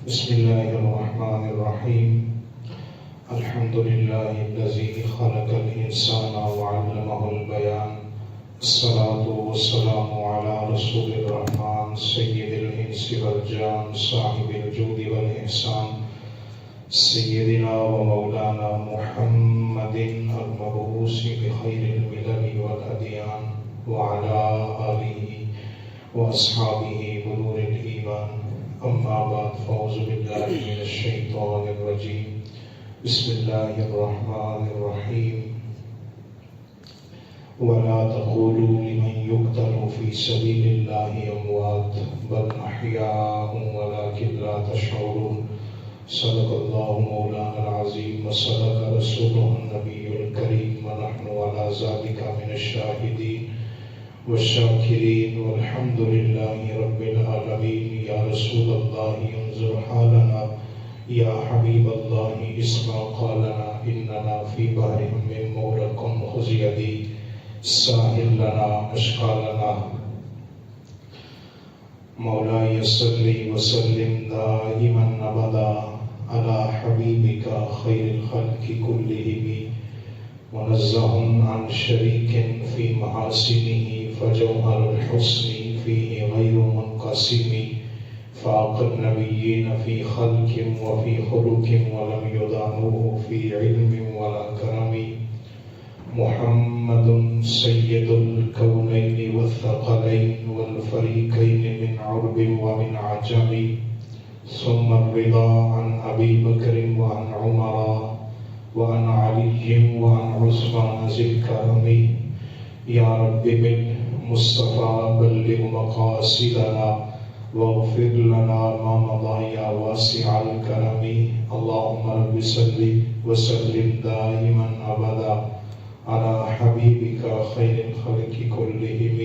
بسم الله الرحمن الرحيم. الحمد لله الذي خلق الإنسان وعلمه البيان. الصلاة والسلام على رسول الرحمن سيد الإنس والجان صاحب الجود والإحسان سيدنا ومولانا محمد المبعوث بخير الملل والأديان وعلى آله وأصحابه بنور الإيمان. أما بعد فأعوذ بالله من الشيطان الرجيم. بسم الله الرحمن الرحيم. ولا تقولوا لمن يقتل في سبيل الله أموات بل أحياء ولكن لا تشعرون. صدق الله مولانا العظيم وصدق رسوله النبي الكريم ونحن على ذلك من الشاهدين والشاكرين والحمد لله رب العالمين. يا رسول الله انظر حالنا، يا حبيب الله اسمع قالنا، إننا في بحر من مغرق خذ يدي ساحل لنا أشكالنا. مولاي صل وسلم دائما أبدا على حبيبك خير الخلق كلهم منزه عن شريك في محاسنه فجوهر الحسن فيه غير منقسم. فاق النبيين في خلق وفي خلق ولم يدانوه في علم ولا كرم. محمد سيد الكونين والثقلين والفريقين من عرب ومن عجم. ثم الرضا عن أبي بكر وعن عمر وعن علي وعن عثمان ذي الكرم. يا رب بالمصطفى بلغ مقاصدنا واغفر لنا ما مضى يا واسع الكرم. اللهم رب صل وسلم دائما أبدا على حبيبك خير الخلق كلهم.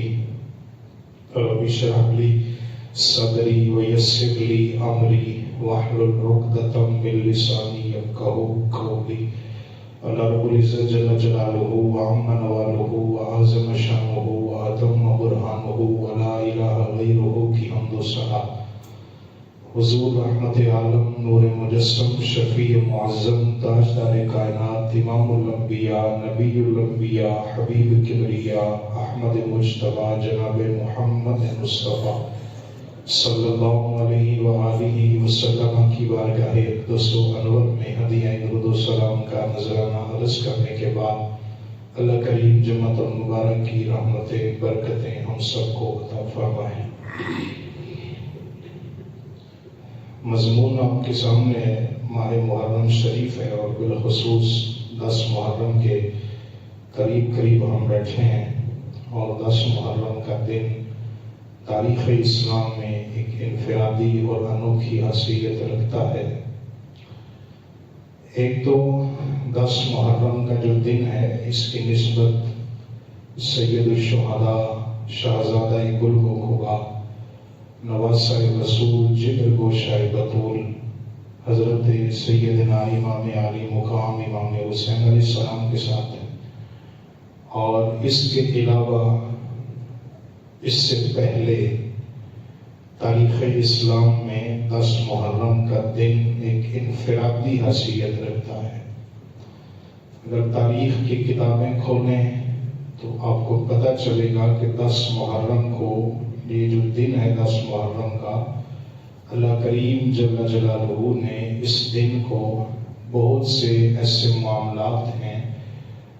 رب اشرح لي صدري ويسر لي أمري واحلل عقدة من لساني يفقهوا قولي. اللہ رب العزت جل جلالہ وعم نوالہ وعظم شانہ واتم برہانہ ولا الہ غیرہ کی حمد و ثنا. حضور رحمت عالم نور مجسم شفیع معظم تاجدار کائنات امام الانبیاء نبی الانبیاء حبیب کبریاء احمد مجتبی جناب محمد مصطفیٰ صلی اللہ علیہ وآلہ وسلم کی بارگاہ اقدس و انور میں ہدیہ درود و سلام کا نذرانہ عرض کرنے کے بعد اللہ کریم جمعۃ المبارک کی رحمتیں برکتیں ہم سب کو عطا فرمائے. مضمون آپ کے سامنے ہے، ماہ محرم شریف ہے اور بالخصوص 10 محرم کے قریب ہم بیٹھے ہیں اور 10 محرم کا دن تاریخ اسلام میں ایک انفرادی اور انوکھی حیثیت رکھتا ہے. ایک تو 10 محرم کا جو دن ہے اس کی نسبت سید الشہداء شہزادہ گل گوہر نواسہ رسول جگر گوشہ بطول حضرت سیدنا امام علی مقام امام حسین علیہ السلام کے ساتھ ہے. اور اس کے علاوہ اس سے پہلے تاریخ اسلام میں 10 محرم کا دن ایک انفرادی حیثیت رکھتا ہے. اگر تاریخ کی کتابیں کھولیں تو آپ کو پتہ چلے گا کہ 10 محرم کو یہ جو دن ہے 10 محرم کا اللہ کریم جل جلالہ نے اس دن کو بہت سے ایسے معاملات ہیں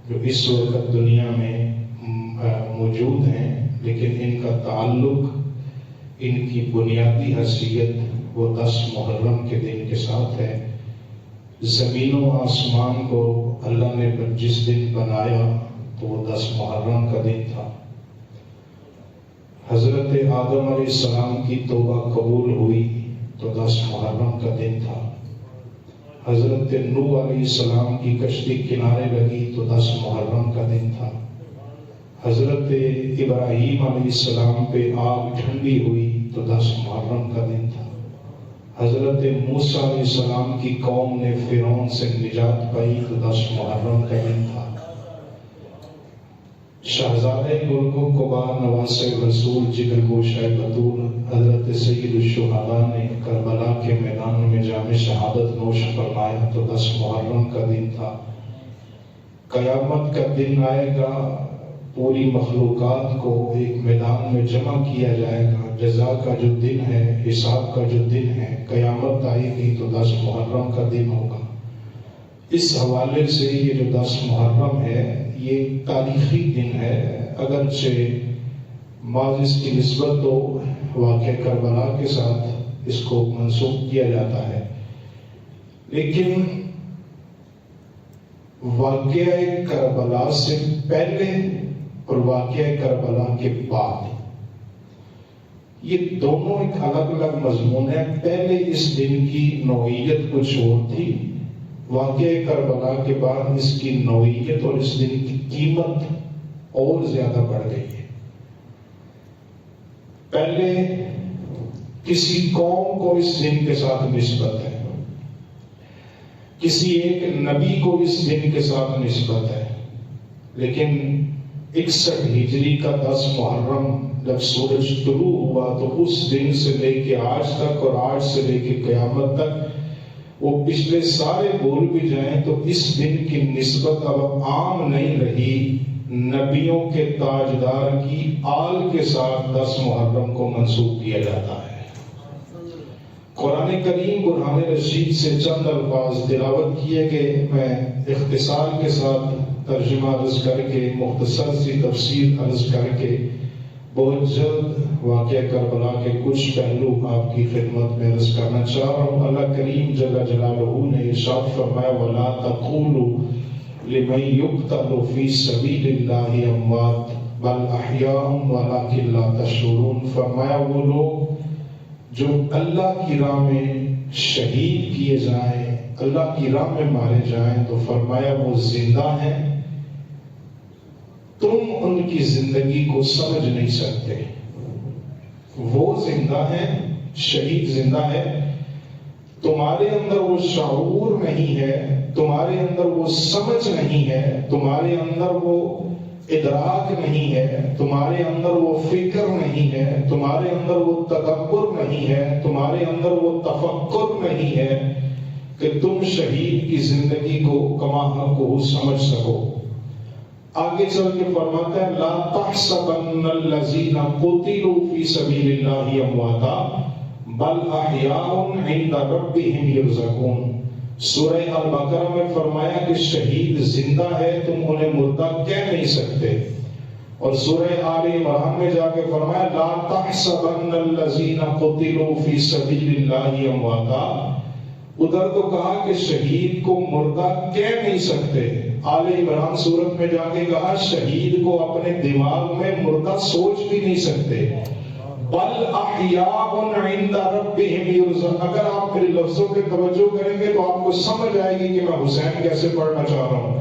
جو اس وقت دنیا میں موجود ہیں لیکن ان کا تعلق ان کی بنیادی حیثیت وہ 10 محرم کے دن کے ساتھ ہے. زمین و آسمان کو اللہ نے جس دن بنایا تو وہ 10 محرم کا دن تھا. حضرت آدم علیہ السلام کی توبہ قبول ہوئی تو 10 محرم کا دن تھا. حضرت نوح علیہ السلام کی کشتی کنارے لگی تو 10 محرم کا دن تھا. حضرت ابراہیم علیہ السلام پہ آگ ٹھنڈی ہوئی تو 10 محرم کا دن تھا. حضرت موسیٰ علیہ السلام کی قوم نے فرعون سے نجات پائی تو 10 محرم کا دن تھا. شہزادہ گلگوں کو با نواس رسول جگر گوشہ بطول حضرت سید الشہداء نے کربلا کے میدان میں جام شہادت نوش فرمایا تو 10 محرم کا دن تھا۔ قیامت کا دن آئے گا، پوری مخلوقات کو ایک میدان میں جمع کیا جائے گا، جزا کا جو دن ہے، حساب کا جو دن ہے، قیامت آئے گی تو 10 محرم کا دن ہوگا۔ اس حوالے سے یہ جو 10 محرم ہے یہ تاریخی دن ہے، اگرچہ بعض اس کی نسبت تو واقعہ کربلا کے ساتھ اس کو منسوب کیا جاتا ہے، لیکن واقعہ کربلا سے پہلے اور واقعہ کربلا کے بعد یہ دونوں ایک الگ الگ مضمون ہے۔ پہلے اس دن کی نوعیت کچھ اور تھی، واقعہ کربلا کے بعد اس کی نوعیت اور اس دن کی قیمت اور زیادہ بڑھ گئی ہے۔ پہلے کسی قوم کو اس دن کے ساتھ نسبت ہے، کسی ایک نبی کو اس دن کے ساتھ نسبت ہے، لیکن 61 ہجری کا 10 محرم جب سورج طلوع ہوا تو اس دن سے لے کے آج تک اور آج سے لے کے قیامت تک وہ پچھلے سارے بھول بھی جائیں تو اس دن کی نسبت اب عام نہیں رہی، نبیوں کے تاجدار کی آل کے ساتھ 10 محرم کو منسوب کیا جاتا ہے۔ قرآن کریم برہان رشید سے چند الفاظ تلاوت کیے گئے، میں اختصار کے ساتھ ترجمہ عرض کر کے، مختصر سی تفسیر عرض کر کے بہت جلد واقعہ کربلا کے کچھ پہلو آپ کی خدمت میں عرض کرنا چاہ رہا ہوں۔ اللہ کریم جل جلالہ نے ارشاد فرمایا وَلَا تَقُولُوا لِمَن يُقْتَلُ فِي سَبِيلِ اللَّهِ أَمْوَاتٌ بَلْ أَحْيَاءٌ وَلَٰكِن لَّا تَشْعُرُونَ، فرمایا وہ لوگ جو اللہ کی راہ میں شہید کیے جائیں، اللہ کی راہ میں مارے جائیں، تو فرمایا وہ زندہ ہیں، تم ان کی زندگی کو سمجھ نہیں سکتے۔ وہ زندہ ہیں، شہید زندہ ہے، تمہارے اندر وہ شعور نہیں ہے، تمہارے اندر وہ سمجھ نہیں ہے، تمہارے اندر وہ ادراک نہیں ہے، تمہارے اندر وہ فکر نہیں ہے، تمہارے اندر وہ تدبر نہیں ہے، تمہارے اندر وہ تفکر نہیں ہے کہ تم شہید کی زندگی کو کما حق کو سمجھ سکو۔ آگے چل کے فرماتا ہے لا تحسبن الذین قتلوا فی سبیل اللہ امواتا بل احیاء عند ربهم یرزقون۔ سورہ البقرہ میں فرمایا کہ شہید زندہ ہے، تم انہیں مردہ کہہ نہیں سکتے، اور سورہ آل عمران میں جا کے فرمایا لا تحسبن الذین قتلوا فی سبیل اللہ امواتا۔ ادھر تو کہا کہ شہید کو مردہ کہہ نہیں سکتے، آل عمران سورت میں جا کے کہا شہید کو اپنے دماغ میں مردہ سوچ بھی نہیں سکتے۔ بل احیاء عند ربهم یرزقون، اگر آپ میرے لفظوں پہ توجہ کریں گے تو آپ کو سمجھ آئے گی کہ میں حسین کیسے پڑھنا چاہ رہا ہوں۔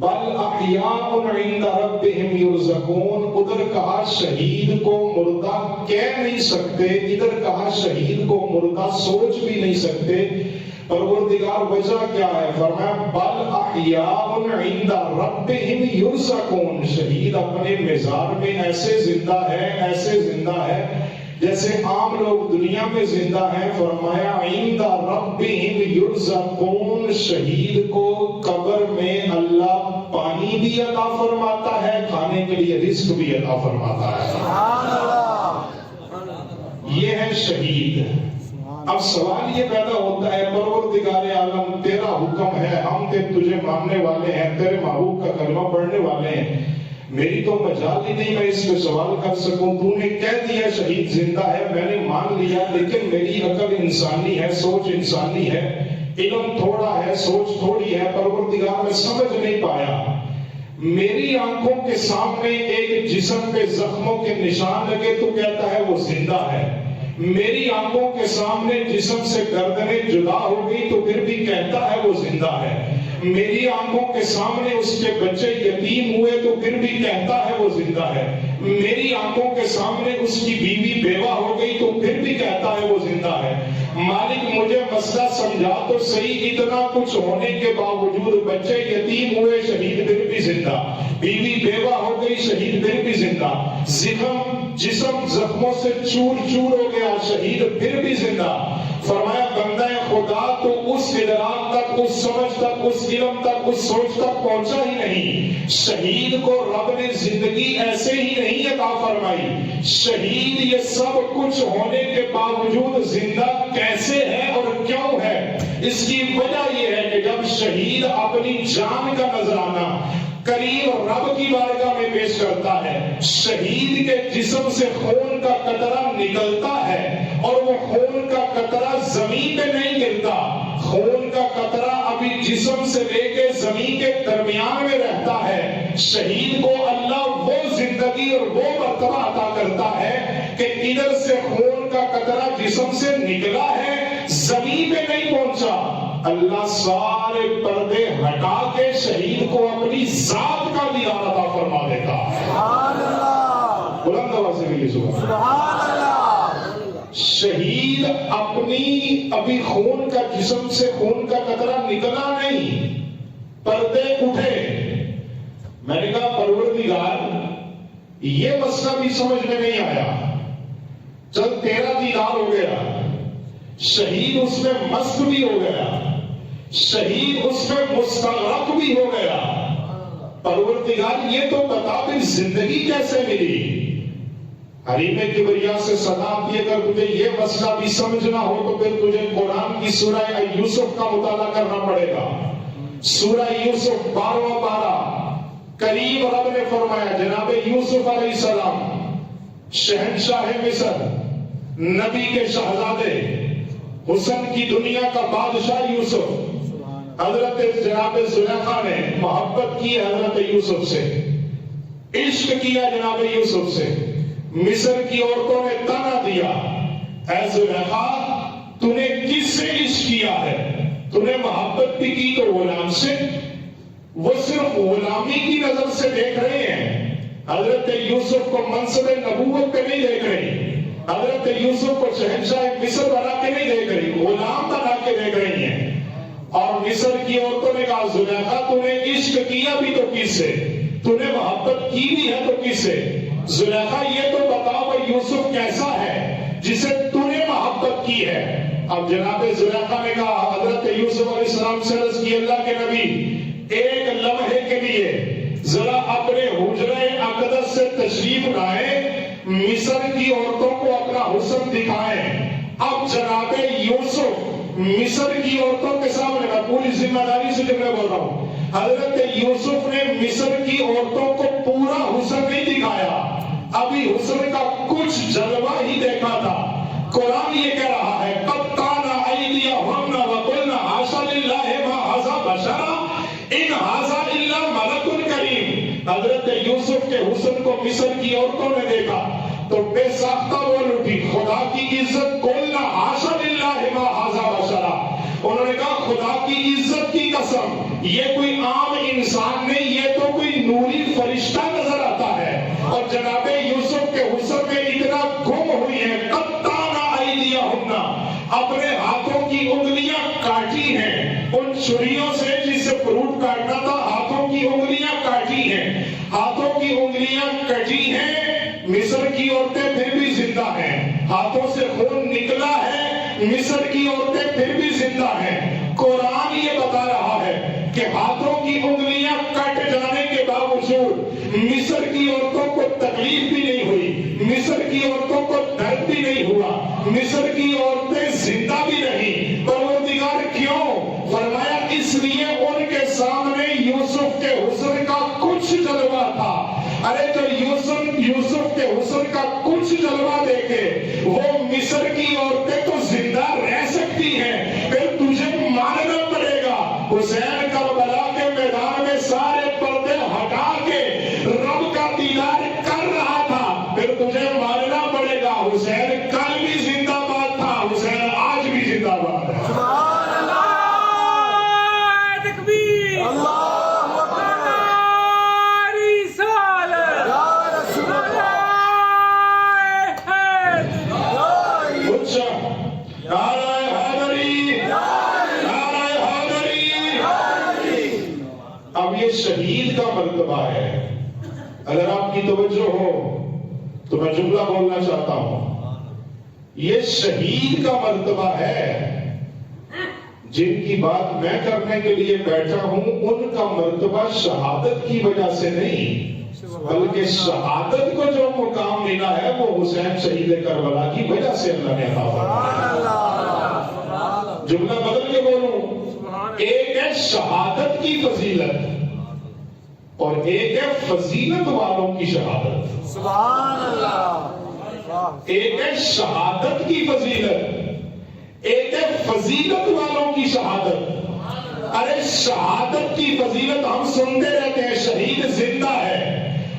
بل احیاء عند ربهم یرزقون، ادھر کہا شہید کو مردہ کہہ نہیں سکتے، ادھر کہا شہید کو مردہ سوچ بھی نہیں سکتے۔ پروردگار وجہ کیا ہے؟ فرمایا بل احیاء عند ربهم یرزقون، شہید اپنے مزار میں ایسے زندہ ہے، ایسے زندہ ہے جیسے عام لوگ دنیا میں زندہ ہیں۔ فرمایا عند ربهم یرزقون، شہید کو قبر میں اللہ پانی بھی عطا فرماتا ہے، کھانے کے لیے رزق بھی عطا فرماتا ہے۔ سبحان اللہ، یہ ہے شہید۔ اب سوال یہ پیدا ہوتا ہے پروردگار عالم تیرا حکم ہے، ہم تجھے ماننے والے ہیں، تیرے محبوب کا کلمہ پڑھنے والے ہیں، میری تو مجال ہی نہیں میں اس پہ سوال کر سکوں، تو نے کہہ دیا شہید زندہ ہے، میں نے مان لیا، لیکن میری عقل انسانی ہے، سوچ انسانی ہے، علم تھوڑا ہے، سوچ تھوڑی ہے، پروردگار میں سمجھ نہیں پایا۔ میری آنکھوں کے سامنے ایک جسم پہ زخموں کے نشان لگے تو کہتا ہے وہ زندہ ہے، میری آنکھوں کے سامنے جسم سے گردنیں جدا ہو گئی تو پھر بھی کہتا ہے وہ زندہ ہے، میری آنکھوں کے سامنے اس کے بچے یتیم ہوئے تو پھر بھی کہتا ہے وہ زندہ ہے، میری آنکھوں کے سامنے اس کی بیوی بیوہ ہو گئی تو پھر بھی کہتا ہے وہ زندہ ہے۔ مالک مجھے مسئلہ سمجھا تو صحیح، اتنا کچھ ہونے کے باوجود بچے یتیم ہوئے شہید پھر بھی زندہ، بیوی بیوہ ہو گئی شہید پھر بھی زندہ، جسم زخموں سے چور چور ہو گیا شہید پھر بھی زندہ۔ فرمایا بندہ خدا خدا تو اس ادراک تک، اس سمجھ تک، اس علم تک، اس سوچ تک پہنچا ہی نہیں۔ شہید کو رب نے زندگی ایسے ہی نہیں عطا فرمائی۔ شہید یہ سب کچھ ہونے کے باوجود زندہ کیسے ہے اور کیوں ہے؟ اس کی وجہ یہ ہے کہ جب شہید اپنی جان کا نذرانہ قریب رب کی بارگاہ میں پیش کرتا ہے، شہید کے جسم سے خون کا قطرہ نکلتا ہے اور وہ خون کا قطرہ زمین پہ نہیں گرتا، خون کا قطرہ ابھی جسم سے لے کے زمین کے درمیان میں رہتا ہے۔ شہید کو اللہ وہ زندگی اور وہ مرتبہ عطا کرتا ہے کہ ادھر سے خون کا قطرہ جسم سے نکلا ہے، زمین پہ نہیں پہنچا، اللہ سارے پردے ہٹا کے شہید کو اپنی ذات کا دیدار عطا فرما دیتا ہے۔ سبحان اللہ، بلند آواز سے کہیے سبحان اللہ۔ شہید اپنی ابھی خون کا جسم سے خون کا قطرہ نکلا نہیں، پردے اٹھے۔ میں نے کہا پروردگار یہ مسئلہ بھی سمجھ میں نہیں آیا، چل تیرا دیدار ہو گیا، شہید اس میں مست بھی ہو گیا، شہید اس میں مستغرق بھی ہو گیا، پروردگار یہ تو بتا پھر زندگی کیسے ملی؟ حریم کبریا سے صدا آتی ہے، اگر تجھے یہ مسئلہ بھی سمجھنا ہو تو پھر تجھے قرآن کی سورہ یوسف کا مطالعہ کرنا پڑے گا۔ سورہ یوسف 12واں پارہ، قریب رب نے فرمایا جناب یوسف علیہ السلام شہنشاہ مصر، نبی کے شہزادے، حسن کی دنیا کا بادشاہ یوسف، حضرت جناب زلیخا نے محبت کی حضرت یوسف سے، عشق کیا جناب یوسف سے، مصر کی عورتوں نے طعنہ دیا، اے زلیخا تو نے کس سے عشق کیا ہے؟ تو نے محبت بھی کی تو غلام سے؟ وہ صرف غلامی کی نظر سے دیکھ رہے ہیں، حضرت یوسف کو منصب نبوت پہ نہیں دیکھ رہی، حضرت یوسف کو شہنشاہ مصر بنا کے نہیں دیکھ رہی، غلام بنا کے دیکھ رہی ہیں۔ اور مصر کی عورتوں نے کہا زلیخا تو نے عشق کیا بھی تو کس سے؟ تو نے محبت کی بھی ہے تو کس سے؟ زلیخا یہ تو بتاؤ وہ یوسف کیسا ہے جسے تو نے محبت کی ہے؟ اب جناب زلیخا نے کہا حضرت یوسف علیہ السلام سے عرض کی اللہ کے نبی ایک لمحے کے لیے ذرا اپنے حجرہ اقدس سے تشریف لائیں، مصر کی عورتوں کو اپنا حسن دکھائیں۔ اب جناب یوسف مصر کی عورتوں کے سامنے، میں پوری ذمہ داری سے جملے بول رہا ہوں، حضرت یوسف نے مصر کی عورتوں کو پورا حسن نہیں دکھایا، ابھی حسن کا کچھ جلوہ ہی دیکھا تھا۔ قرآن یہ کہہ رہا ہے قطعنا ایدیہن وقلنا حاشا للہ ما ھذا بشرا ان ھذا الا ملک کریم۔ حضرت یوسف کے حسن کو مصر کی عورتوں نے دیکھا تو بے ساختہ بول اٹھی خدا کی عزت، قلنا حاشا للہ ما ھذا بشرا، انہوں نے کہا خدا کی عزت کی قسم یہ کوئی عام انسان نہیں، یہ تو کوئی نوری فرشتہ نظر آتا ہے۔ اور جناب یوسف کے حسن میں اتنا گم ہوئی ہے، قطعنا ایدیہن، اپنے ہاتھوں کی انگلیاں کاٹی ہیں ان چھریوں سے جس سے فروٹ کاٹنا تھا، ہاتھوں کی انگلیاں کاٹی ہیں، ہاتھوں کی انگلیاں کٹی ہیں، مصر کی عورتیں پھر بھی زندہ ہیں، ہاتھوں سے خون نکلا ہے، مصر کی عورتیں پھر بھی زندہ ہیں۔ قرآن یہ بتا رہا ہے کہ ہاتھوں کی انگلیاں کٹ جانے کے باوجود مصر کی عورتوں کو تکلیف بھی نہیں ہوئی، مصر کی عورتوں کو درد بھی نہیں ہوا، مصر کی عورتیں زندہ بھی رہیں۔ پروردگار کیوں؟ فرمایا اس لیے ان کے سامنے یوسف کے حسن کا کچھ جلوہ تھا۔ ارے جو یوسف کے حسن کا کچھ جلوہ دیکھے وہ مصر کی عورتیں تو زندہ رہ سکتی ہیں، پھر تجھے ماننا پڑے گا حسین کربلا کے میدان میں سارے پردے ہٹا کے رب کا دیدار کر رہا تھا، پھر تجھے ماننا پڑے گا حسین کل بھی زندہ باد تھا، حسین آج بھی زندہ باد ہے۔ سبحان اللہ، تکبیر، اللہ اکبر، اب یہ شہید کا مرتبہ ہے۔ اگر آپ کی توجہ ہو تو میں جملہ بولنا چاہتا ہوں، یہ شہید کا مرتبہ ہے۔ جن کی بات میں کرنے کے لیے بیٹھا ہوں ان کا مرتبہ شہادت کی وجہ سے نہیں، بلکہ شہادت کو جو مقام ملا ہے وہ حسین شہید کربلا کی وجہ سے اللہ نے عطا فرمایا۔ جملہ بدل کے بولوں، ایک ہے شہادت کی فضیلت اور ایک ہے فضیلت والوں کی شہادت۔ سبحان اللہ۔ ایک ہے شہادت کی فضیلت، ایک ہے فضیلت والوں کی شہادت۔ ارے شہادت کی فضیلت ہم سنتے رہتے ہیں، شہید زندہ ہے،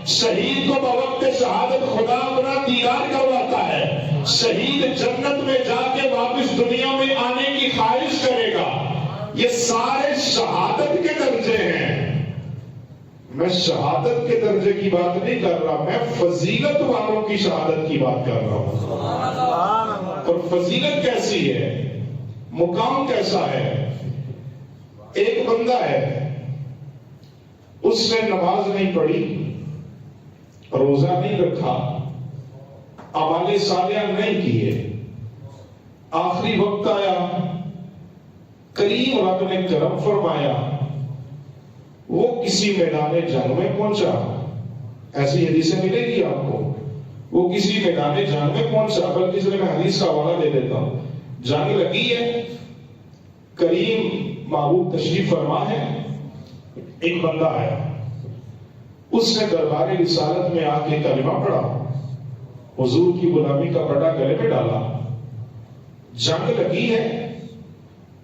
شہید کو بوقت شہادت خدا اپنا دیدار کرواتا ہے، شہید جنت میں جا کے واپس دنیا میں آنے کی خواہش کرے گا۔ یہ سارے شہادت کے درجے ہیں۔ میں شہادت کے درجے کی بات نہیں کر رہا، میں فضیلت والوں کی شہادت کی بات کر رہا ہوں۔ اور فضیلت کیسی ہے، مقام کیسا ہے؟ ایک بندہ ہے، اس نے نماز نہیں پڑھی، روزہ نہیں رکھا، اعمال صالحہ نہیں کیے، آخری وقت آیا، کریم رب نے کرم فرمایا، وہ کسی میدان جنگ میں پہنچا۔ ایسی حدیثیں ملے گی آپ کو، وہ کسی میدان جنگ میں پہنچا، بلکہ اس لیے میں حدیث کا حوالہ دے دیتا ہوں۔ جنگ لگی ہے، کریم محبوب تشریف فرما ہے، ایک بندہ ہے، اس نے دربار رسالت میں آ کے کلمہ پڑھا، حضور کی غلامی کا پٹا گلے میں ڈالا۔ جنگ لگی ہے،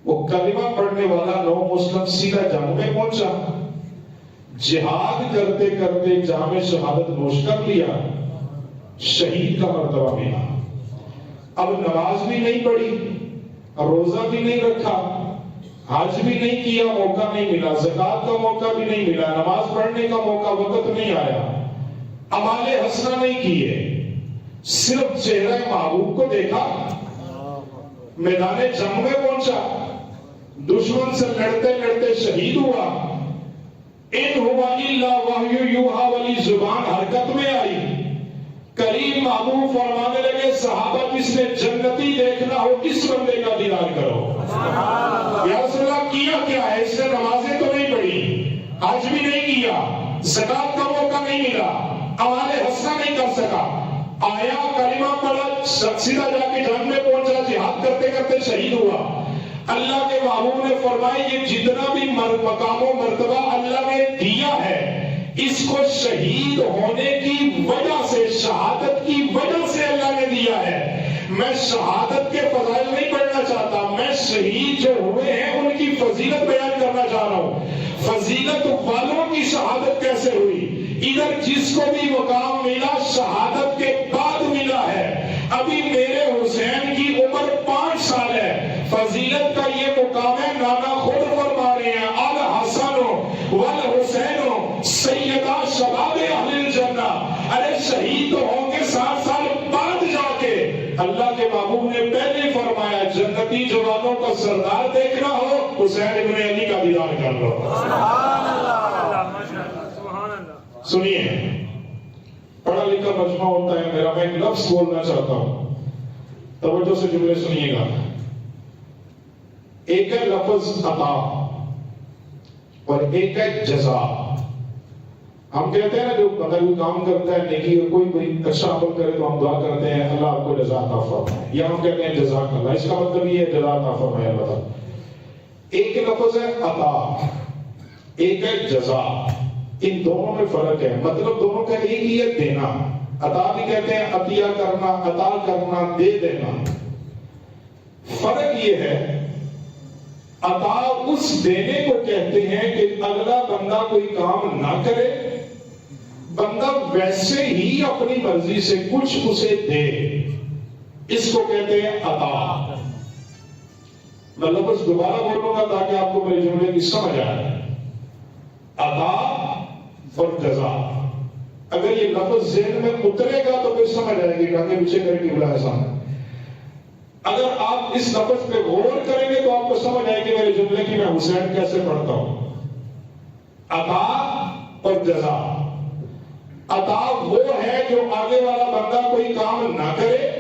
وہ کلمہ پڑھنے والا نو مسلم سیدھا جنگ میں پہنچا، جہاد کرتے کرتے جام شہادت نوش کر لیا، شہید کا مرتبہ ملا۔ اب نماز بھی نہیں پڑھی، روزہ بھی نہیں رکھا، حج بھی نہیں کیا، موقع نہیں ملا، زکات کا موقع بھی نہیں ملا، نماز پڑھنے کا موقع وقت نہیں آیا، اعمال حسنہ نہیں کیے، صرف چہرہ محبوب کو دیکھا، میدان جنگ میں پہنچا، دشمن سے لڑتے لڑتے شہید ہوا۔ ان ہوا الا وحی یوحی والی زبان حرکت میں آئی، کریم محبوب فرمانے لگے صحابہ جس نے جنتی دیکھنا ہو اس بندے کا دیدار کرو۔ یا رسول اللہ کیا کیا ہے؟ اس نے نمازیں تو نہیں پڑھی، حج بھی نہیں کیا، زکات کا موقع نہیں ملا، اعمال حسنہ نہیں کر سکا، آیا کلمہ پڑھا، سیدھا جا کے جنگ میں پہنچا، جہاد کرتے کرتے شہید ہوا۔ اللہ کے محبوب نے فرمایا یہ جتنا بھی مقام و مرتبہ اللہ نے دیا ہے، اس کو شہید ہونے کی وجہ سے، شہادت کی وجہ سے اللہ نے دیا ہے۔ میں شہادت کے فضائل نہیں پڑھنا چاہتا، میں شہید جو ہوئے ہیں ان کی فضیلت بیان کرنا چاہ رہا ہوں۔ فضیلت والوں کی شہادت کیسے ہوئی؟ ادھر جس کو بھی مقام ملا شہادت کے بعد ملا ہے۔ ابھی میرے حسین کی عمر 5 سال ہے، فضیلت کا یہ مقام ہے، نانا خود فرما رہے ہیں الحسن والحسین سیدہ شباب اہل الجنہ۔ ارے شہید تو ہوں گے 7 سال بعد جا کے۔ اللہ کے محبوب نے پہلے فرمایا جنتی جوانوں کا سردار دیکھنا ہو حسین ابن علی کا دیدار کر لو۔ سنیے، پڑھا لکھا مجمع ہوتا ہے میرا، میں ایک لفظ بولنا چاہتا ہوں، توجہ سے جملے سنیے گا۔ ایک ہے لفظ عطا اور ایک ہے جزا۔ ہم کہتے ہیں نا جو بندہ کوئی کام کرتا ہے نیکی اور کوئی اچھا عمل کرے تو ہم دعا کرتے ہیں اللہ آپ کو جزا عطا فرمائے، یا ہم کہتے ہیں جزاک اللہ، اس کا مطلب یہ ہے جزا عطا فرمائے اللہ۔ ایک لفظ ہے عطا، ایک ہے جزا، ان دونوں میں فرق ہے، مطلب دونوں کا ایک ہی ہے، دینا۔ عطا بھی کہتے ہیں عطیہ کرنا، عطا کرنا، دے دینا۔ فرق یہ ہے عطا اس دینے کو کہتے ہیں کہ اگلا بندہ کوئی کام نہ کرے، بندہ ویسے ہی اپنی مرضی سے کچھ اسے دے، اس کو کہتے ہیں عطا۔ میں لفظ دوبارہ بولوں گا تاکہ آپ کو میرے جملے کی سمجھ آئے۔ عطا اور جزا، اگر یہ لفظ ذہن میں اترے گا تو پھر سمجھ آئے گی کہ پیچھے کرے گی بلا احسان۔ اگر آپ اس لفظ پہ غور کریں گے تو آپ کو سمجھ آئے گی میرے جملے کی میں حسین کیسے پڑھتا ہوں۔ عطا اور جزا، عطا وہ ہے جو آگے والا بندہ کوئی کام نہ کرے،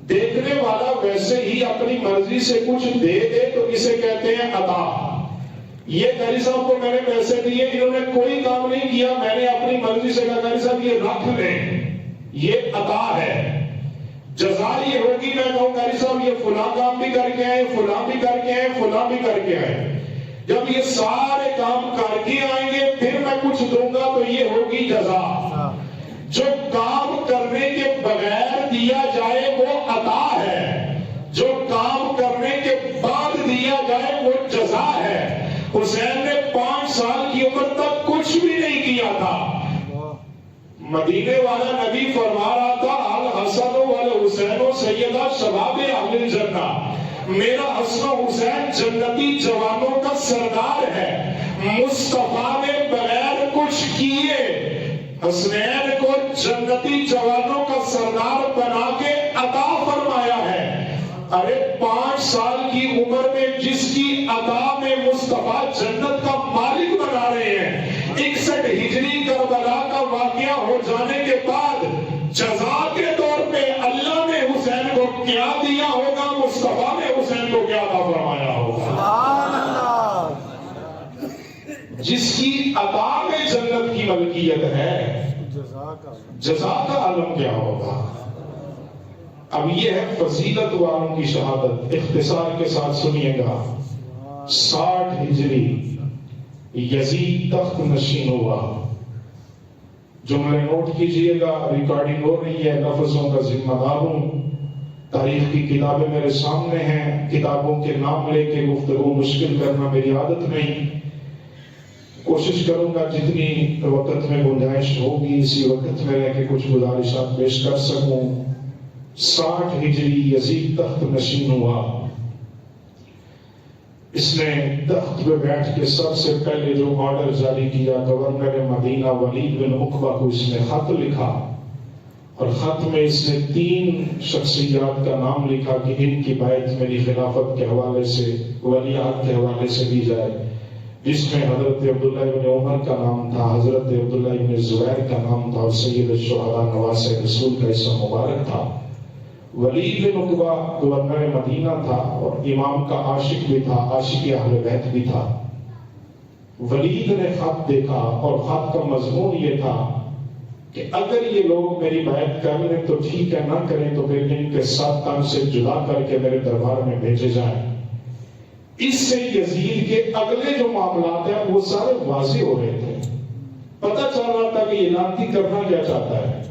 دیکھنے والا ویسے ہی اپنی مرضی سے کچھ دے دے تو اسے کہتے ہیں عطا. یہ قاری صاحب کو میں نے پیسے دیے، انہوں نے کوئی کام نہیں کیا، میں نے اپنی مرضی سے کہا قاری صاحب یہ رکھ لیں، یہ عطا ہے. جزا یہ ہوگی میں کہوں قاری صاحب یہ فلاں کام بھی کر کے آئے، فلاں بھی کر کے آئے، فلاں بھی کر کے آئے. جب یہ سارے کام کر کے آئیں گے پھر میں کچھ دوں گا تو یہ ہوگی جزا. جو کام کرنے کے بغیر دیا جائے وہ عطا ہے، جو کام کرنے کے بعد دیا جائے وہ جزا ہے. حسین نے 5 سال کی عمر تک کچھ بھی نہیں کیا تھا. مدینے والا نبی فرما رہا تھا الحسن والحسین سیدہ شباب اہل الجنہ، میرا حسن و حسین جنتی جوانوں کا سردار ہے. مصطفیٰ نے بغیر کچھ کیے حسنین کو جنتی جوانوں کا سردار بنا کے عطا فرمایا ہے. ارے 5 سال کی عمر میں جس کی عطا میں مصطفیٰ جنت کا مالک بنا رہے ہیں، 61 ہجری کربلا کا واقعہ ہو جانے کے بعد جزا کے طور پہ اللہ نے حسین کو کیا دیا ہوگا، مصطفیٰ نے حسین کو کیا عطا فرمایا ہوگا. جس کی عطا میں جنت کی ملکیت ہے، جزا کا عالم کیا ہوگا. اب یہ ہے فضیلت والوں کی شہادت. اختصار کے ساتھ سنیے گا. 60 ہجری یزید تخت نشین ہوا. جملے نوٹ کیجئے گا، ریکارڈنگ ہو رہی ہے، لفظوں کا ذمہ دار ہوں. تاریخ کی کتابیں میرے سامنے ہیں، کتابوں کے نام لے کے گفتگو مشکل کرنا میری عادت نہیں. کوشش کروں گا جتنی وقت میں گنجائش ہوگی اسی وقت میں رہ کے کچھ گزارشات پیش کر سکوں. 60 ہجری یزید تخت نشین ہوا. اس نے تخت پہ بیٹھ کے سب سے پہلے جو آرڈر جاری کیا، گورنر مدینہ ولید بن عقبہ کو اس نے خط لکھا، اور خط میں اس نے 3 شخصیات کا نام لکھا کہ ان کی بیعت میری خلافت کے حوالے سے، ولیعہد کے حوالے سے دی جائے. جس میں حضرت عبداللہ ابن عمر کا نام تھا، حضرت عبداللہ ابن زبیر کا نام تھا، اور سید الشہداء نواسہ رسول کا اسم مبارک تھا. ولید بن عقبہ گورنر مدینہ تھا اور امام کا عاشق بھی تھا، عاشق اہل بیت بھی تھا. ولید نے خط دیکھا اور خط کا مضمون یہ تھا کہ اگر یہ لوگ میری بیعت کر لیں تو ٹھیک ہے، نہ کریں تو پھر ان کے ساتھ تن سے جدا کر کے میرے دربار میں بھیجے جائیں. اس سے یزید کے اگلے جو معاملات ہیں وہ سارے واضح ہو رہے تھے. پتہ چل رہا تھا کہ یہ لعنتی کرنا کیا چاہتا ہے.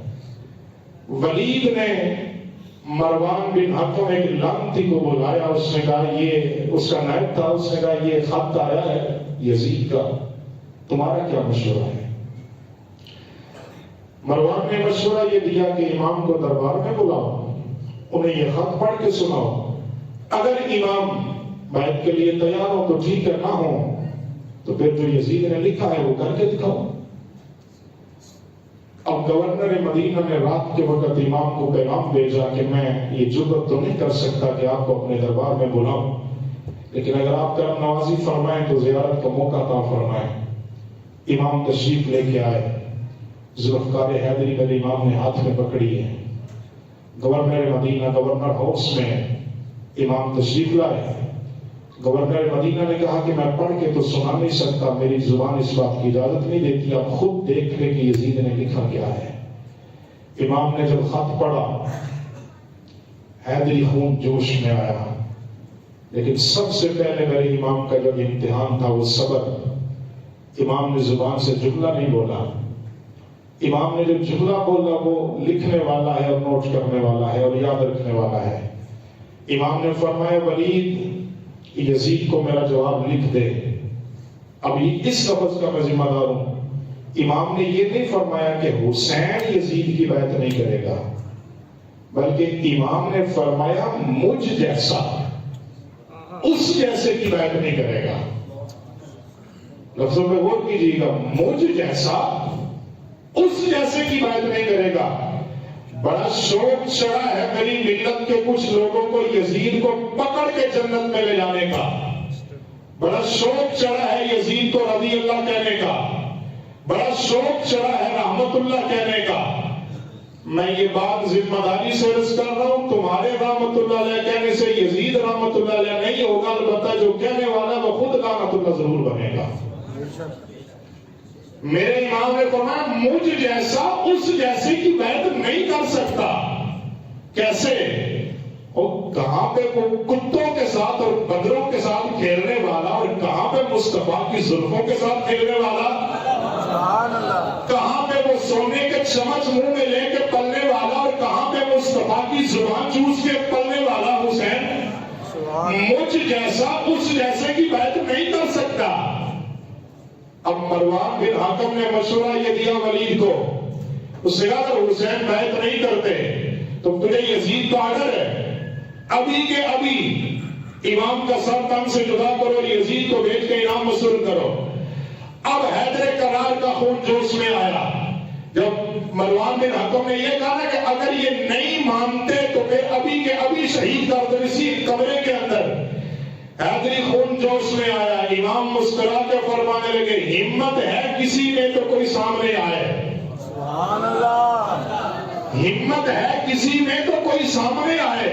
ولید نے مروان بن حکم ایک لعنتی کو بلایا. اس نے کہا، یہ اس کا نائب تھا، اس نے کہا یہ خط آیا ہے یزید کا، تمہارا کیا مشورہ ہے؟ مروان نے مشورہ یہ دیا کہ امام کو دربار میں بلاؤ، انہیں یہ خط پڑھ کے سناؤ. اگر امام بیعت کے لیے تیار ہو تو ٹھیک ہے، نہ ہو تو پھر جو یزید نے لکھا ہے وہ کر کے دکھاؤ. اب گورنر مدینہ نے رات کے وقت امام کو پیغام بھیجا کہ میں یہ جرأت تو نہیں کر سکتا کہ آپ کو اپنے دربار میں بلاؤں، لیکن اگر آپ کرم نوازی فرمائیں تو زیارت کا موقع عطا فرمائیں. امام تشریف لے کے آئے. ذوالفقار حیدری میرے امام نے ہاتھ میں پکڑی ہے. گورنر مدینہ گورنر ہاؤس میں امام تشریف لائے. گورنر مدینہ نے کہا کہ میں پڑھ کے تو سنا نہیں سکتا، میری زبان اس بات کی اجازت نہیں دیتی، آپ خود دیکھ لیں کہ یزید نے لکھا کیا ہے. امام نے جب خط پڑھا حیدری خون جوش میں آیا. لیکن سب سے پہلے میرے امام کا جو امتحان تھا وہ صبر. امام نے زبان سے جملہ نہیں بولا. امام نے جو جملہ بولا وہ لکھنے والا ہے اور نوٹ کرنے والا ہے اور یاد رکھنے والا ہے. امام نے فرمایا ولید یزید کو میرا جواب لکھ دے. اب اس لفظ کا میں ذمہ دار ہوں. امام نے یہ نہیں فرمایا کہ حسین یزید کی بیعت نہیں کرے گا، بلکہ امام نے فرمایا مجھ جیسا اس جیسے کی بیعت نہیں کرے گا. لفظوں پہ غور کیجیے گا، مجھ جیسا اس جیسے کی بیعت نہیں کرے گا. بڑا شوق چڑھا ہے میری ملت کے کچھ لوگوں کو یزید کو پکڑ کے جنت میں لے جانے کا. بڑا شوق چڑھا ہے یزید کو رضی اللہ کہنے کا. بڑا شوق چڑھا ہے رحمت اللہ کہنے کا. میں یہ بات ذمہ داری سے عرض کر رہا ہوں، تمہارے رحمت اللہ علیہ کہنے سے یزید رحمت اللہ علیہ نہیں ہوگا، البتہ جو کہنے والا وہ خود لعنت اللہ ضرور بنے گا۔ میرے امام نے فرمایا مجھ جیسا اس جیسے کی بیعت نہیں کر سکتا۔ کیسے؟ اور کہاں پہ وہ کتوں کے ساتھ اور بندروں کے ساتھ کھیلنے والا، اور کہاں پہ مصطفیٰ کی زلفوں کے ساتھ کھیلنے والا، کہاں پہ وہ سونے کے چمچ منہ میں لے کے پلنے والا، اور کہاں پہ مصطفیٰ کی زبان چوس کے پلنے والا حسین، مجھ جیسا اس جیسے کی بیعت نہیں کر سکتا۔ اب مروان بن حکم نے مشورہ یہ دیا ولید کو، اس سے کہا اگر حسین بیعت نہیں کرتے تو تجھے یزید کا آرڈر ہے، ابھی کے ابھی امام کا سر تن سے جدا کرو، یزید کو بھیج کے انعام وصول کرو۔ اب حیدر کرار کا خون جوش میں آیا جب مروان بن حکم نے یہ کہا کہ اگر یہ نہیں مانتے تو پھر ابھی کے ابھی شہید کر دو اسی کمرے کے اندر۔ حیدری خون جوش میں آیا، امام مسکرا کے فرمانے لگے ہمت ہے کسی میں تو کوئی سامنے آئے، سبحان اللہ، ہمت ہے کسی میں تو کوئی سامنے آئے۔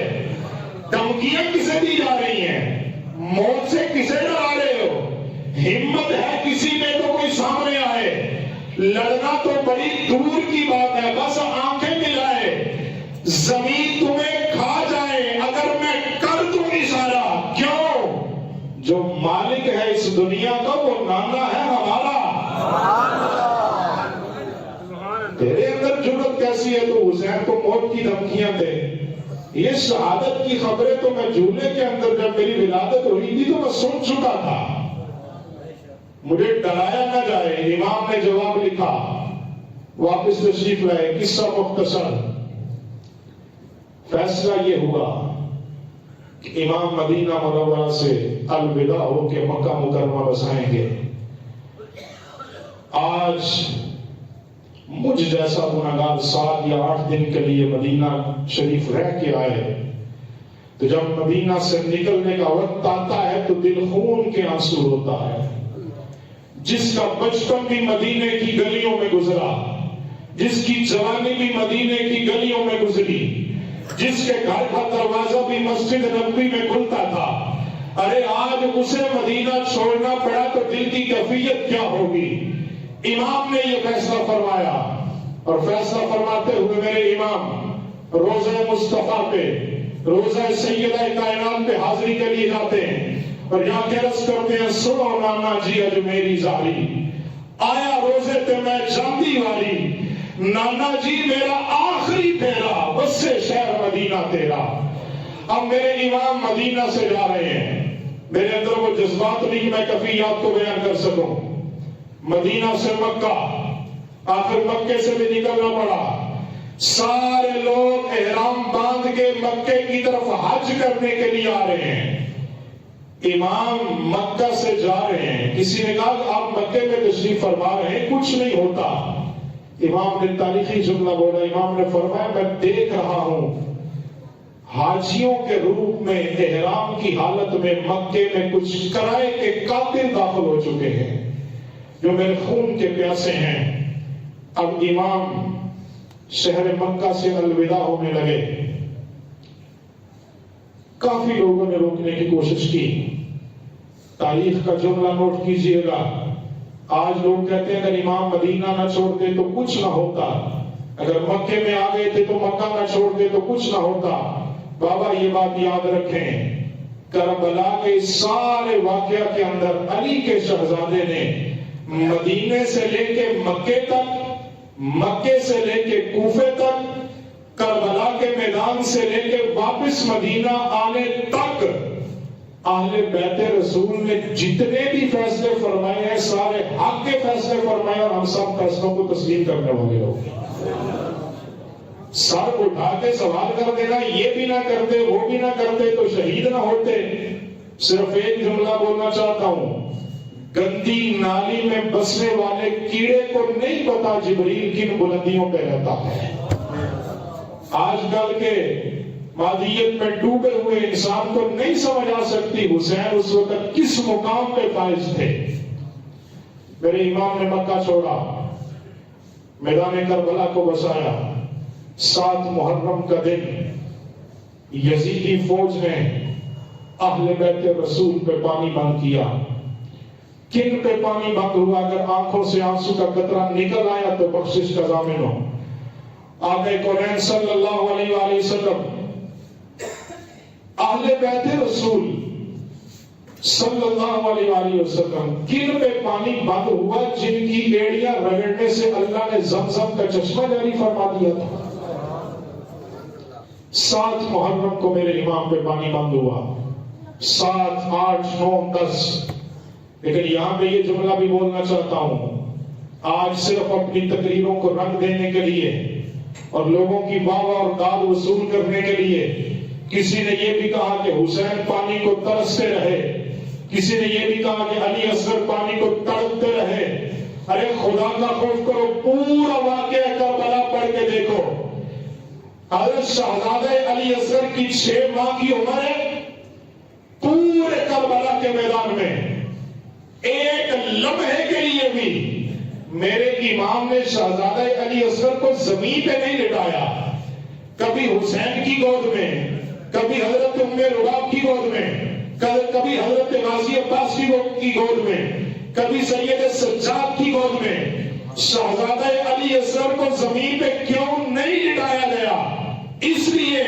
دھمکیاں کسے دی جا رہی ہیں؟ موت سے کسے ڈرا رہے ہو؟ ہمت ہے کسی میں تو کوئی سامنے آئے، لڑنا تو بڑی دور کی بات ہے، بس آنکھیں ملائے زمین تمہیں کھا جائے اگر میں کر دوں اشارہ۔ کیوں؟ جو مالک ہے اس دنیا کا وہ نانا ہے ہمارا۔ تیرے اندر جرأت کیسی ہے تو حسین کو موت کی دھمکیاں دے؟ یہ شہادت کی خبریں تو میں جھولے کے اندر جب میری ولادت ہوئی تھی تو میں سن چکا تھا، مجھے ڈرایا نہ جائے۔ امام نے جواب لکھا، واپس تشریف لائے، قصہ مختصر۔ فیصلہ یہ ہوا کہ امام مدینہ منورہ سے الوداع ہو کے مکہ مکرمہ بسائیں گے۔ آج مجھ جیسا گناہگار 7 یا 8 دن کے لیے مدینہ شریف رہ کے آئے تو جب مدینہ سے نکلنے کا وقت آتا ہے تو دل خون کے آنسو ہوتا ہے۔ جس کا بچپن بھی مدینے کی گلیوں میں گزرا، جس کی جوانی بھی مدینے کی گلیوں میں گزری، جس کے گھر کا دروازہ بھی مسجد نبوی میں کھلتا تھا، ارے آج اسے مدینہ چھوڑنا پڑا تو دل کی کیفیت کیا ہوگی؟ امام نے یہ فیصلہ فرمایا، اور فیصلہ فرماتے ہوئے میرے امام روزہ مصطفیٰ پہ، روزہ سیدہ کائنات پہ حاضری کے لیے جاتے ہیں اور یہاں کے عرض کرتے ہیں سنو نانا جی اج میری زاری، آیا روزے پہ میں جاندی والی، نانا جی میرا آخری پھیرا بس سے شہر مدینہ تیرا۔ اب میرے امام مدینہ سے جا رہے ہیں، میرے اندر وہ جذبات نہیں کہ میں کیفیات کو بیان کر سکوں۔ مدینہ سے مکہ، آخر مکے سے بھی نکلنا پڑا، سارے لوگ احرام باندھ کے مکے کی طرف حج کرنے کے لیے آ رہے ہیں۔ امام مکہ سے جا رہے ہیں، کسی نے کہا کہ آپ مکے میں تشریف فرما رہے ہیں، کچھ نہیں ہوتا۔ امام نے تاریخی جملہ بولا، امام نے فرمایا میں دیکھ رہا ہوں حاجیوں کے روپ میں احرام کی حالت میں مکے میں کچھ کرائے کے قاتل داخل ہو چکے ہیں جو میرے خون کے پیاسے ہیں۔ اب امام شہر مکہ سے الوداع ہونے لگے، کافی لوگوں نے روکنے کی کوشش کی۔ تاریخ کا جملہ نوٹ کیجئے گا، آج لوگ کہتے ہیں اگر امام مدینہ نہ چھوڑتے تو کچھ نہ ہوتا، اگر مکے میں آ گئے تھے تو مکہ نہ چھوڑتے تو کچھ نہ ہوتا۔ بابا یہ بات یاد رکھیں، کربلا کے سارے واقعہ کے اندر علی کے شہزادے نے مدینے سے لے کے مکے تک، مکے سے لے کے کوفے تک، کربلا کے میدان سے لے کے واپس مدینہ آنے تک اہل بیت رسول نے جتنے بھی فیصلے فرمائے ہیں سارے حق کے فیصلے فرمائے، اور ہم سب فیصلوں کو تسلیم کرنے والے لوگ۔ سر اٹھا کے سوال کر دینا، یہ بھی نہ کرتے وہ بھی نہ کرتے تو شہید نہ ہوتے۔ صرف ایک جملہ بولنا چاہتا ہوں، گندی نالی میں بسنے والے کیڑے کو نہیں پتا جبریل کن بلندیوں پہ رہتا ہے۔ آج کل کے مادیت میں ڈوبے ہوئے انسان کو نہیں سمجھ آ سکتی حسین اس وقت کس مقام پہ فائز تھے۔ میرے امام نے مکہ چھوڑا، میدان کربلا کو بسایا، 7 محرم کا دن یزیدی فوج نے اہل بیت رسول پہ پانی بند کیا. کن پہ پانی بند ہوا؟ اگر آنکھوں سے آنسو کا قطرہ نکل آیا تو بخشش کا ضامن ہو. آقا کونین صلی اللہ علیہ وآلہ وسلم اہل بیت رسول صلی اللہ علیہ وآلہ وسلم کن پہ پانی بند ہوا جن کی ایڑیاں رگڑنے سے اللہ نے زمزم کا چشمہ جاری فرما دیا تھا. 7 محرم کو میرے امام پہ پانی بند ہوا. 7, 8, 9, 10. لیکن یہاں پہ یہ جملہ بھی بولنا چاہتا ہوں. آج صرف اپنی تقریروں کو رنگ دینے کے لیے اور لوگوں کی واہ واہ اور داد وصول کرنے کے لیے کسی نے یہ بھی کہا کہ حسین پانی کو ترستے رہے, کسی نے یہ بھی کہا کہ علی اصغر پانی کو تڑپتے رہے. ارے خدا کا خوف کرو, پورا واقعہ کربلا پڑھ کے دیکھو. حضرت شہزادہ علی اصغر کی 6 ماہ کی عمر ہے. پورے کربلا کے میدان میں ایک لمحے کے لیے بھی میرے امام نے شہزادہ علی اصغر کو زمین پہ نہیں لٹایا. کبھی حسین کی گود میں, کبھی حضرت ام رباب کی گود میں, کبھی حضرت غازی عباس کی گود میں, کبھی سید سجاد کی گود میں. شہزادہ علی اصغر کو زمین پہ کیوں نہیں لٹایا گیا؟ اس لیے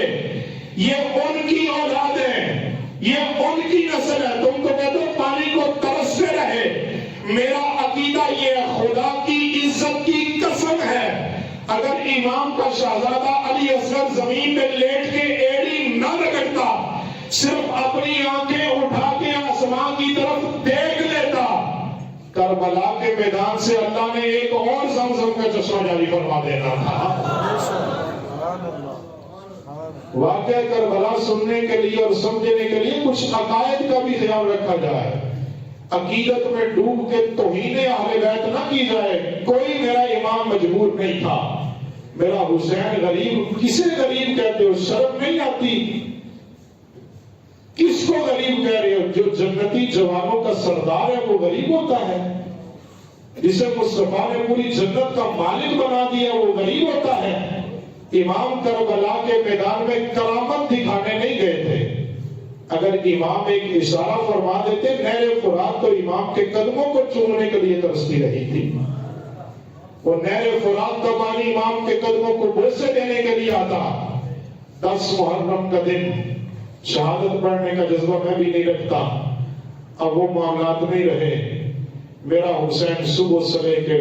یہ ان کی اولاد ہے, یہ ان کی نسل ہے. تم تو کہتے ہو پانی کو ترستے رہے. میرا عقیدہ یہ ہے, خدا کی عزت کی قسم ہے, اگر امام کا شہزادہ علی اصغر زمین پہ لیٹ کے ایڑی نہ رگڑتا, صرف اپنی آنکھیں اٹھا کے آسمان کی طرف دیکھ لیتا, کربلا کے میدان سے اللہ نے ایک اور زمزم کا چشمہ جاری فرما دینا تھا. واقعہ کربلا سننے کے لیے اور سمجھنے کے لیے کچھ عقائد کا بھی خیال رکھا جائے. عقیدت میں ڈوب کے توہین اہل بیت نہ کی جائے. کوئی میرا امام مجبور نہیں تھا. میرا حسین غریب, کسے غریب کہتے ہو؟ شرم نہیں آتی؟ کس کو غریب کہہ رہے ہو؟ جو جنتی جوانوں کا سردار ہے وہ غریب ہوتا ہے. جسے مصطفیٰ نے پوری جنت کا مالک بنا دیا وہ غریب ہوتا ہے. امام کربلا کے میدان میں کرامت دکھانے نہیں گئے تھے. اگر امام ایک اشارہ فرما دیتے, نہر فرات تو امام کے قدموں کو چومنے کے لیے ترستی رہی تھی. وہ نہر فرات کا پانی امام کے قدموں کو بوسے دینے کے لیے آتا. 10 محرم کا دن شہادت پڑھنے کا جذبہ میں بھی نہیں رکھتا. اب وہ معاملات نہیں رہے. میرا حسین صبح سے لے کے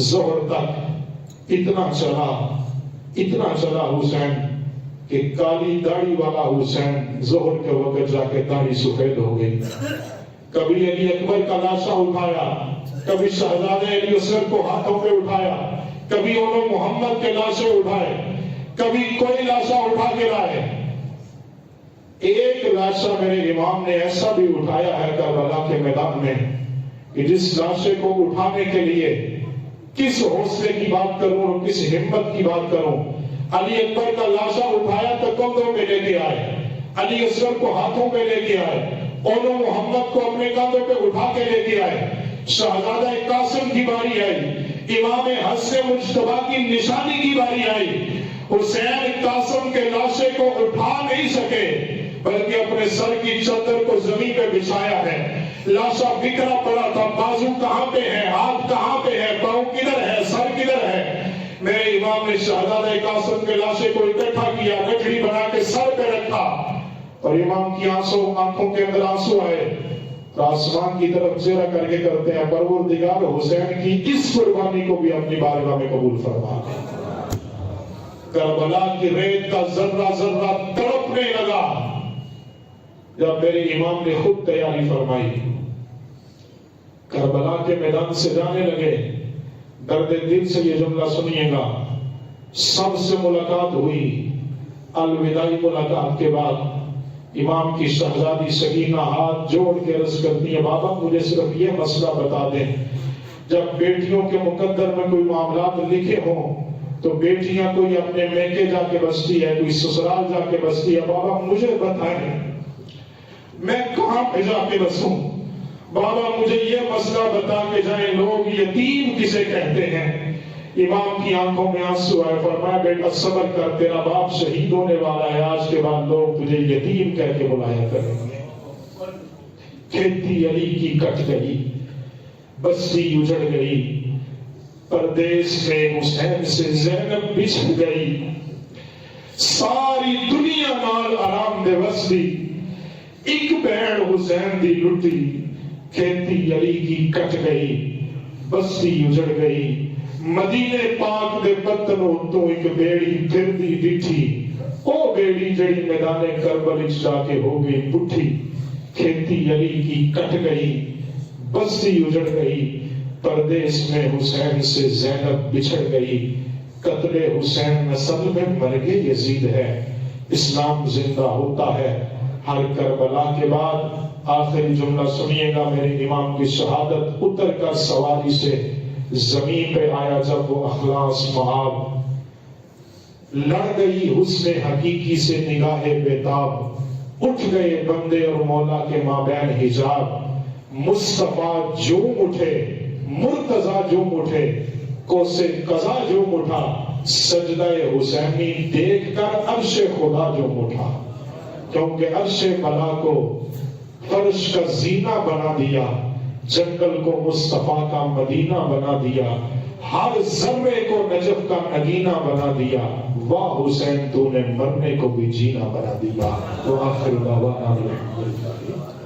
ظہر تک اتنا چلا حسین کہ کالی داڑھی والا حسین ظہر کے وقت جا کے داڑھی سفید ہو گئی. کبھی علی اکبر کا لاشا اٹھایا, کبھی شہزادہ علی اصغر کو ہاتھوں پہ اٹھایا, کبھی انہوں محمد کے لاشے اٹھائے, کبھی کوئی لاشا اٹھا کے لائے. ایک لاشا میرے امام نے ایسا بھی اٹھایا ہے کربلا کے میدان میں کہ جس لاشے کو اٹھانے کے لیے کس حوصلے کی بات کروں اور کس ہمت کی بات کروں. علی اکبر کا لاشا اٹھایا تو کندھوں پہ لے کے آئے, علی اصغر کو ہاتھوں پہ لے کے آئے, اولو محمد کو اپنے کندھوں پہ اٹھا کے لے کے آئے. شہزادہ قاسم کی باری آئی, امام حسن مجتبی کی نشانی کی باری آئی. حسین قاسم کے لاشے کو اٹھا نہیں سکے بلکہ اپنے سر کی چادر کو زمین پہ بچھایا ہے. لاشا بکھرا پڑا تھا, بازو کہاں پہ ہے, ہاتھ کہاں پہ ہے, پاؤں کدھر ہے, سر کدھر ہے. میرے امام نے شہزادہ قاسم کے لاشے کو اکٹھا کیا, گٹھڑی بنا کے سر پہ رکھا اور امام کی آنکھوں کے اندر آنسو آئے. تو آسمان کی طرف چہرہ کر کے کرتے ہیں, پروردگار حسین کی اس قربانی کو بھی اپنی بارگاہ میں قبول فرما. کربلا کی ریت کا ذرہ ذرہ تڑپنے لگا جب میرے امام نے خود تیاری فرمائی. کربلا کے میدان سے جانے لگے. درد دل سے یہ جملہ سنیے گا, سب سے ملاقات ہوئی. الوداعی ملاقات کے بعد امام کی شہزادی سکینہ ہاتھ جوڑ کے عرض کرتی ہے, بابا مجھے صرف یہ مسئلہ بتا دیں, جب بیٹیوں کے مقدر میں کوئی معاملات لکھے ہوں تو بیٹیاں کوئی اپنے میکے جا کے بستی ہے, کوئی سسرال جا کے بستی ہے. بابا مجھے بتائیں میں کہاں پہ جا کے بسوں. بابا مجھے یہ مسئلہ بتا کے جائیں, لوگ یتیم کسے کہتے ہیں, امام کی آنکھوں میں آنسو آئے، فرمایا بیٹا صبر کر، تیرا باپ شہید ہونے والا ہے، آج کے بعد لوگ تجھے یتیم کہہ کے بلایا کریں گے۔ کھیتی علی کی کٹ گئی، بستی اجڑ گئی، پردیس میں حسین سے زینب بچھڑ گئی، ساری دنیا نال آرام دے وسدی، ایک بہن حسین دی لٹی، کھیتی علی کی کٹ گئی، بستی اجڑ گئی، مدینے پاک دے پتن تو ایک بیڑی پھر دی ڈٹھی، او بیڑی جڑی میدان کربل جا کے ہو گئی پٹھی، کھیتی علی کی کٹ گئی، بستی اجڑ گئی، پردیس میں حسین سے زینب بچھڑ گئی، قتل حسین نسل میں مرگ یزید ہے، اسلام زندہ ہوتا ہے ہر کربلا کے بعد۔ آخری جملہ سنیے گا، میرے امام کی شہادت، اتر کر سواری سے زمین پہ آیا جب وہ اخلاص مآب، لڑ گئی حسن حقیقی سے نگاہ بیتاب، اٹھ گئے بندے اور مولا کے مابین حجاب، مصطفیٰ جوم اٹھے، مرتضیٰ جوم اٹھے، کوسے قضا جوم اٹھا، سجدہ حسینی دیکھ کر عرش خدا جوم اٹھا، کیونکہ عرش ملا کو فرش کا زینہ بنا دیا، جنگل کو مصطفیٰ کا مدینہ بنا دیا، ہر ذرے کو نجف کا نگینہ بنا دیا، واہ حسین تو نے مرنے کو بھی جینا بنا دیا۔ تو آخر دعوانا الحمدللہ۔